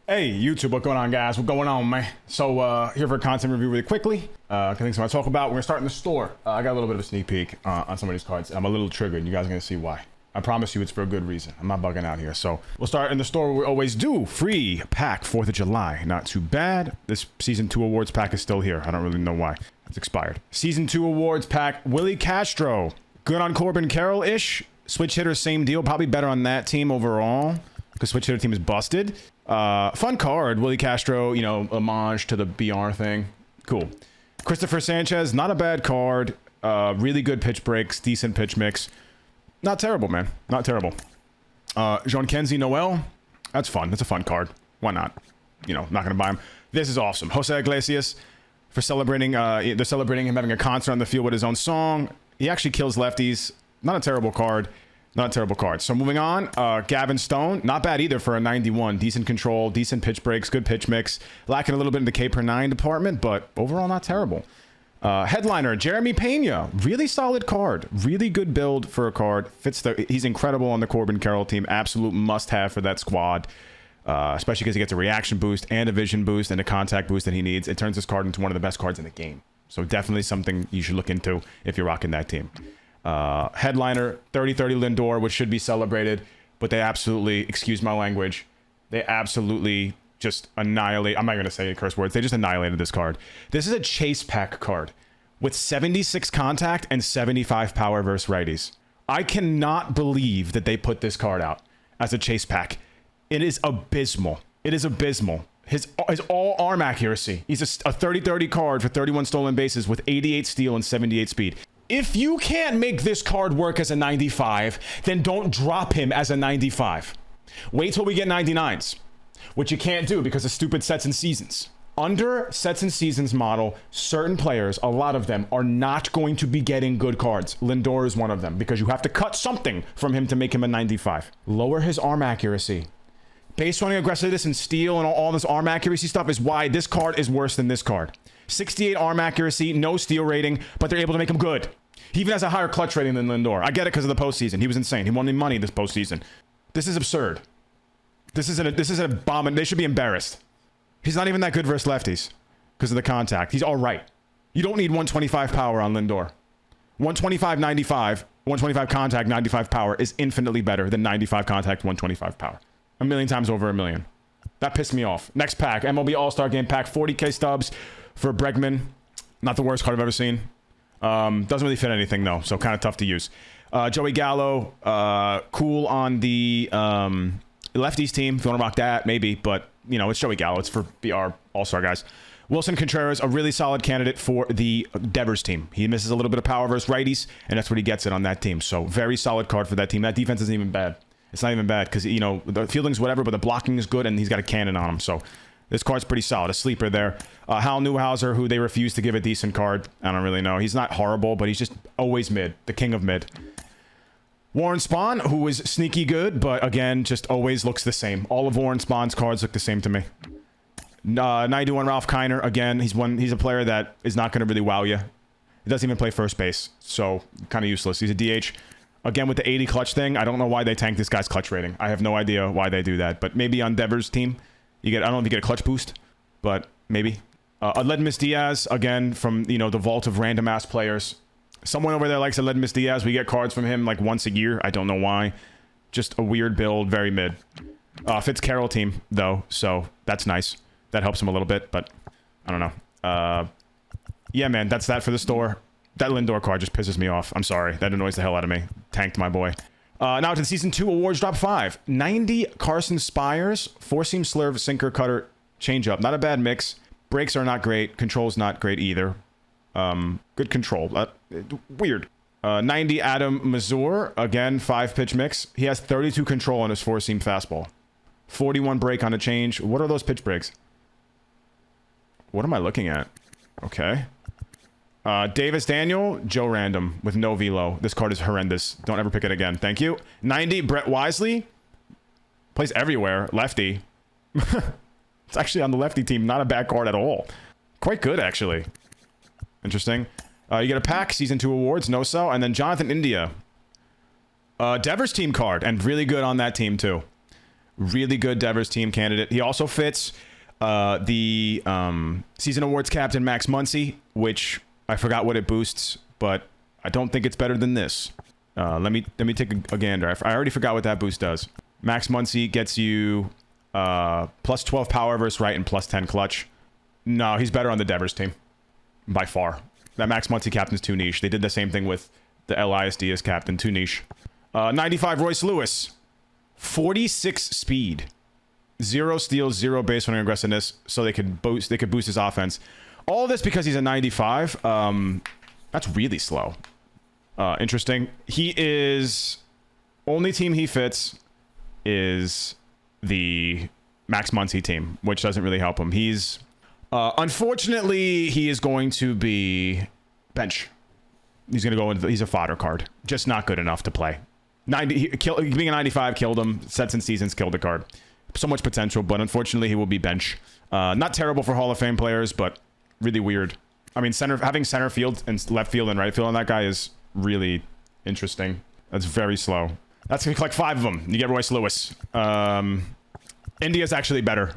Hey YouTube, what's going on, guys? What's going on, man? So here for a content review really quickly. Things I want to talk about. We're gonna start in the store. I got a little bit of a sneak peek on some of these cards. I'm a little triggered and you guys are gonna see why. I promise you it's for a good reason. I'm not bugging out here. So we'll start in the store where we always do. Free pack 4th of July. Not too bad. This season 2 awards pack is still here. I don't really know why. It's expired. Season 2 awards pack, Willie Castro. Good on Corbin Carroll-ish. Switch hitter, same deal. Probably better on that team overall, because switch hitter team is busted. Fun card. Willie Castro, you know, homage to the BR thing. Cool. Christopher Sanchez, not a bad card. Really good pitch breaks, decent pitch mix. Not terrible, man. Not terrible. Jean-Kenzie Noel, that's fun. That's a fun card. Why not? You know, not gonna buy him. This is awesome. Jose Iglesias, for celebrating, they're celebrating him having a concert on the field with his own song. He actually kills lefties. Not a terrible card. Not a terrible card. So moving on, Gavin Stone, not bad either for a 91. Decent control, decent pitch breaks, good pitch mix. Lacking a little bit in the K per 9 department, but overall not terrible. Headliner, Jeremy Pena, really solid card. Really good build for a card. He's incredible on the Corbin Carroll team. Absolute must-have for that squad. Especially because he gets a reaction boost and a vision boost and a contact boost that he needs. It turns this card into one of the best cards in the game. So definitely something you should look into if you're rocking that team. Headliner, 30-30 Lindor, which should be celebrated, but they absolutely, excuse my language, they absolutely just annihilate. I'm not going to say curse words. They just annihilated this card. This is a chase pack card with 76 contact and 75 power versus righties. I cannot believe that they put this card out as a chase pack. It is abysmal. It is abysmal. His all arm accuracy. He's a 30-30 card for 31 stolen bases with 88 steal and 78 speed. If you can't make this card work as a 95, then don't drop him as a 95. Wait till we get 99s, which you can't do because of stupid sets and seasons. Under sets and seasons model, certain players, a lot of them, are not going to be getting good cards. Lindor is one of them because you have to cut something from him to make him a 95. Lower his arm accuracy. Base running aggressiveness and steal and all this arm accuracy stuff is why this card is worse than this card. 68 arm accuracy, no steal rating, but they're able to make him good. He even has a higher clutch rating than Lindor. I get it because of the postseason. He was insane. He won the money this postseason. This is absurd. This is an abomination. They should be embarrassed. He's not even that good versus lefties because of the contact. He's all right. You don't need 125 power on Lindor. 125, 95, 125 contact, 95 power is infinitely better than 95 contact, 125 power. A million times over a million. That pissed me off. Next pack, MLB All-Star Game pack, 40K stubs for Bregman. Not the worst card I've ever seen. Doesn't really fit anything though, so kind of tough to use. Joey Gallo, cool on the lefties team. If you want to rock that, maybe, but you know, it's Joey Gallo. It's for BR All-Star guys. Wilson Contreras, a really solid candidate for the Devers team. He misses a little bit of power versus righties, and that's what he gets it on that team. So very solid card for that team. That defense isn't even bad. It's not even bad because, you know, the fielding's whatever, but the blocking is good, and he's got a cannon on him. So this card's pretty solid. A sleeper there. Hal Newhouser, who they refuse to give a decent card. I don't really know. He's not horrible, but he's just always mid. The king of mid. Warren Spahn, who is sneaky good, but again, just always looks the same. All of Warren Spahn's cards look the same to me. 91 Ralph Kiner, again, he's a player that is not going to really wow you. He doesn't even play first base, so kind of useless. He's a DH. Again, with the 80 clutch thing, I don't know why they tanked this guy's clutch rating. I have no idea why they do that, but maybe on Devers' team, I don't know if you get a clutch boost, but maybe. Aledmus Diaz, again, from, you know, the vault of random ass players. Someone over there likes Aledmus Diaz. We get cards from him like once a year. I don't know why. Just a weird build, very mid. Fitz Carroll team, though, so that's nice. That helps him a little bit, but I don't know. Yeah, man, that's that for the store. That Lindor card just pisses me off. I'm sorry. That annoys the hell out of me. Tanked my boy. Now to the Season 2 Awards Drop 5. 90 Carson Spires. 4-seam slurve, sinker, cutter, changeup. Not a bad mix. Breaks are not great. Control's not great either. Good control. Weird. 90 Adam Mazur. Again, 5-pitch mix. He has 32 control on his 4-seam fastball. 41 break on a change. What are those pitch breaks? What am I looking at? Okay. Davis Daniel, Joe Random with no velo. This card is horrendous. Don't ever pick it again. Thank you. 90, Brett Wisely. Plays everywhere. Lefty. It's actually on the lefty team. Not a bad card at all. Quite good, actually. Interesting. You get a pack, Season 2 Awards, no sell, and then Jonathan India. Devers team card, and really good on that team, too. Really good Devers team candidate. He also fits the season awards captain Max Muncy, which I forgot what it boosts, but I don't think it's better than this. Let me take a gander. I already forgot what that boost does. Max Muncy gets you plus 12 power versus right and plus 10 clutch. No, he's better on the Devers team by far. That Max Muncy captain's too niche. They did the same thing with the LISDS captain, too niche. 95 Royce Lewis, 46 speed, 0 steals, 0 base running aggressiveness, so they could boost his offense. All this because he's a 95. That's really slow. Interesting. He is only team he fits is the Max Muncy team, which doesn't really help him. He's unfortunately he is going to be bench. He's going to go into he's a fodder card. Just not good enough to play. Being a 95 killed him. Sets and seasons killed the card. So much potential, but unfortunately he will be bench. Not terrible for Hall of Fame players, but really weird. I mean, having center field and left field and right field on that guy is really interesting. That's very slow. That's gonna collect 5 of them. You get Royce Lewis. India's actually better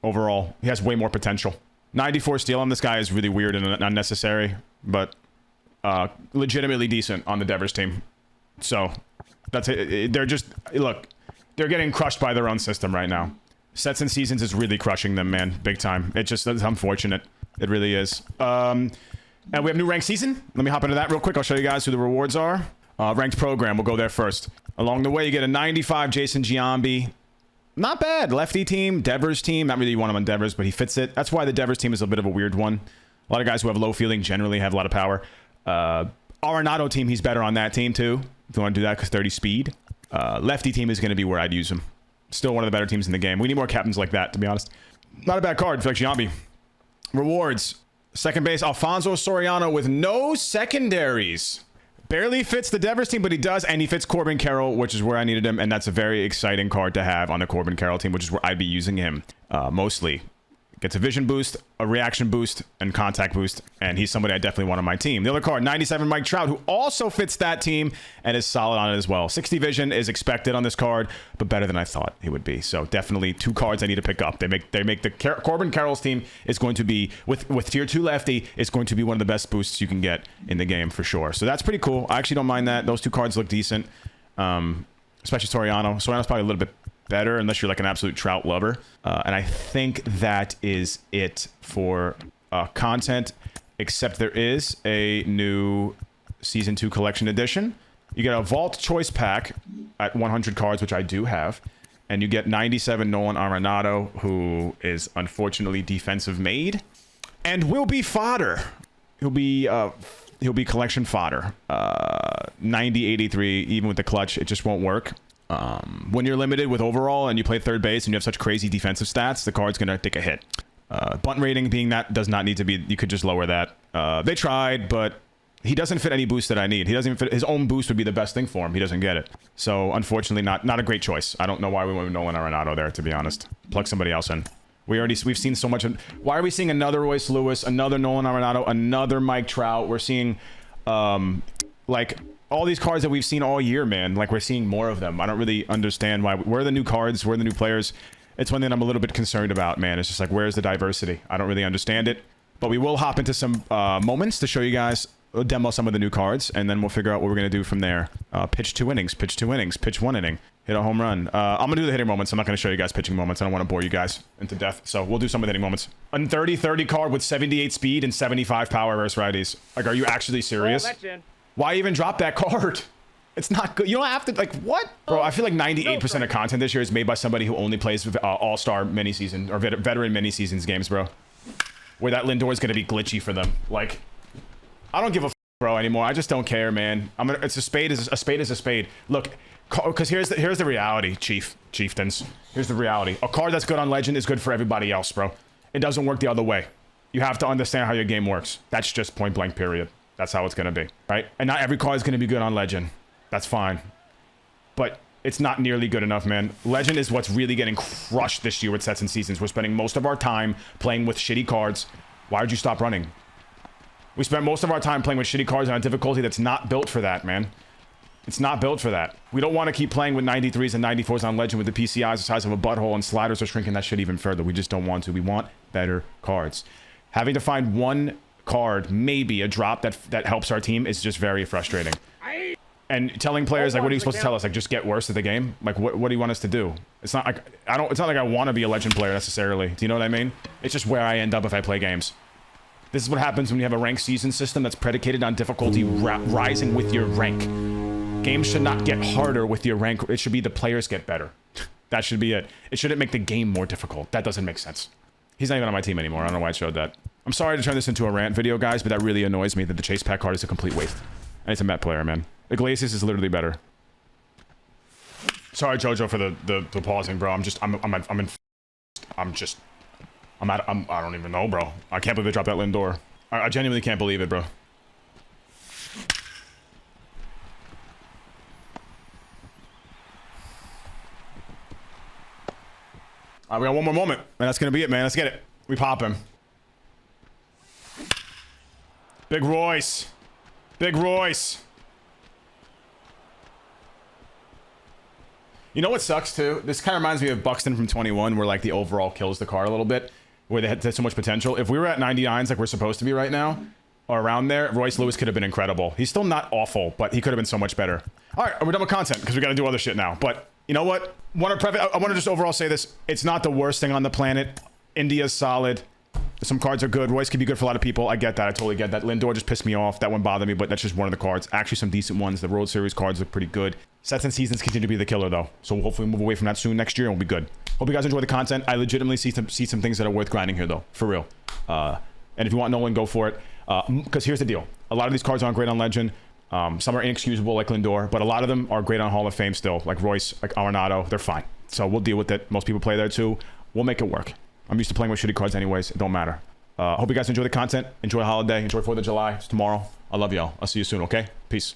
overall. He has way more potential. 94 steal on this guy is really weird and unnecessary, but legitimately decent on the Devers team. So that's it. They're just look. They're getting crushed by their own system right now. Sets and seasons is really crushing them, man, big time. It's unfortunate. It really is. And we have new ranked season. Let me hop into that real quick. I'll show you guys who the rewards are. Ranked program. We'll go there first. Along the way, you get a 95 Jason Giambi. Not bad. Lefty team, Devers team. Not really you want him on Devers, but he fits it. That's why the Devers team is a bit of a weird one. A lot of guys who have low fielding generally have a lot of power. Arenado team, he's better on that team too. If you want to do that, because 30 speed. Lefty team is going to be where I'd use him. Still one of the better teams in the game. We need more captains like that, to be honest. Not a bad card, Felix Giambi. Rewards. Second base, Alfonso Soriano with no secondaries. Barely fits the Devers team, but he does, and he fits Corbin Carroll, which is where I needed him, and that's a very exciting card to have on the Corbin Carroll team, which is where I'd be using him mostly. Gets a vision boost, a reaction boost, and contact boost, and he's somebody I definitely want on my team. The other card, 97 Mike Trout, who also fits that team and is solid on it as well. 60 vision is expected on this card, but better than I thought he would be. So definitely 2 cards I need to pick up. They make the Corbin Carroll's team is going to be with tier 2 lefty. It's going to be one of the best boosts you can get in the game for sure. So that's pretty cool. I actually don't mind that. Those 2 cards look decent, especially Soriano. Soriano's probably a little bit better unless you're like an absolute Trout lover. And I think that is it for content, except there is a new Season 2 Collection Edition. You get a Vault Choice Pack at 100 cards, which I do have. And you get 97 Nolan Arenado, who is unfortunately defensive made. And will be fodder. He'll be collection fodder. 90, 83, even with the clutch, it just won't work. When you're limited with overall and you play third base and you have such crazy defensive stats, the card's going to take a hit. Bunt rating being that does not need to be, you could just lower that. They tried, but he doesn't fit any boost that I need. He doesn't even fit, his own boost would be the best thing for him. He doesn't get it. So unfortunately not a great choice. I don't know why we went with Nolan Arenado there, to be honest. Plug somebody else in. We've seen so much. Why are we seeing another Royce Lewis, another Nolan Arenado, another Mike Trout? We're seeing, like, all these cards that we've seen all year, man. Like, we're seeing more of them. I don't really understand why. Where are the new cards? Where are the new players? It's one thing I'm a little bit concerned about, man. It's just like, where's the diversity? I don't really understand it. But we will hop into some moments to show you guys, demo some of the new cards, and then we'll figure out what we're going to do from there. Pitch 2 innings, pitch 2 innings, pitch 1 inning, hit a home run. I'm going to do the hitting moments. I'm not going to show you guys pitching moments. I don't want to bore you guys into death. So we'll do some of the hitting moments. A 30-30 card with 78 speed and 75 power versus righties. Like, are you actually serious? Why even drop that card? It's not good. You don't have to, like, what? Bro, I feel like 98% of content this year is made by somebody who only plays all-star mini-season or veteran mini-seasons games, bro. Where that lindor is going to be glitchy for them. Like, I don't give a bro, anymore. I just don't care, man. It's a spade is a spade. Look, because here's the reality, chieftains. Here's the reality. A card that's good on Legend is good for everybody else, bro. It doesn't work the other way. You have to understand how your game works. That's just point blank, period. That's how it's going to be, right? And not every card is going to be good on Legend. That's fine. But it's not nearly good enough, man. Legend is what's really getting crushed this year with sets and seasons. We're spending most of our time playing with shitty cards. Why would you stop running? We spent most of our time playing with shitty cards on a difficulty that's not built for that, man. It's not built for that. We don't want to keep playing with 93s and 94s on Legend with the PCIs the size of a butthole and sliders are shrinking that shit even further. We just don't want to. We want better cards. Having to find one card, maybe a drop that helps our team is just very frustrating. And telling players, like, what are you supposed to tell us? Like, just get worse at the game? Like, what do you want us to do? It's not like, it's not like I want to be a Legend player necessarily. Do you know what I mean? It's just where I end up if I play games. This is what happens when you have a ranked season system that's predicated on difficulty rising with your rank. Games should not get harder with your rank. It should be the players get better. That should be it. It shouldn't make the game more difficult. That doesn't make sense. He's not even on my team anymore. I don't know why I showed that. I'm sorry to turn this into a rant video, guys, but that really annoys me that the chase pack card is a complete waste. And it's a Met player, man. Iglesias is literally better. Sorry, Jojo, for the pausing, bro. I don't even know, bro. I can't believe they dropped that lindor. I genuinely can't believe it, bro. We got one more moment, and that's gonna be it, man. Let's get it. We pop him. Big Royce. Big Royce. You know what sucks too? This kind of reminds me of Buxton from 21, where like the overall kills the card a little bit, where they had so much potential. If we were at 99s like we're supposed to be right now, or around there, Royce Lewis could have been incredible. He's still not awful, but he could have been so much better. All right, we're done with content because we got to do other shit now. But you know what? I want to just overall say this. It's not the worst thing on the planet. India's solid. Some cards are good. Royce could be good for a lot of people. I get that. I totally get that. Lindor just pissed me off. That one bothered me, but that's just one of the cards. Actually, some decent ones. The World Series cards look pretty good. Sets and seasons continue to be the killer, though. So we'll hopefully move away from that soon next year, and we'll be good. Hope you guys enjoy the content. I legitimately see some things that are worth grinding here, though. For real. And if you want Nolan, go for it. Because here's the deal. A lot of these cards aren't great on Legend. Some are inexcusable, like Lindor, but a lot of them are great on Hall of Fame still, like Royce, like Arenado. They're fine. So we'll deal with it. Most people play there, too. We'll make it work. I'm used to playing with shitty cards anyways. It don't matter. Hope you guys enjoy the content. Enjoy holiday. Enjoy 4th of July. It's tomorrow. I love y'all. I'll see you soon, okay? Peace.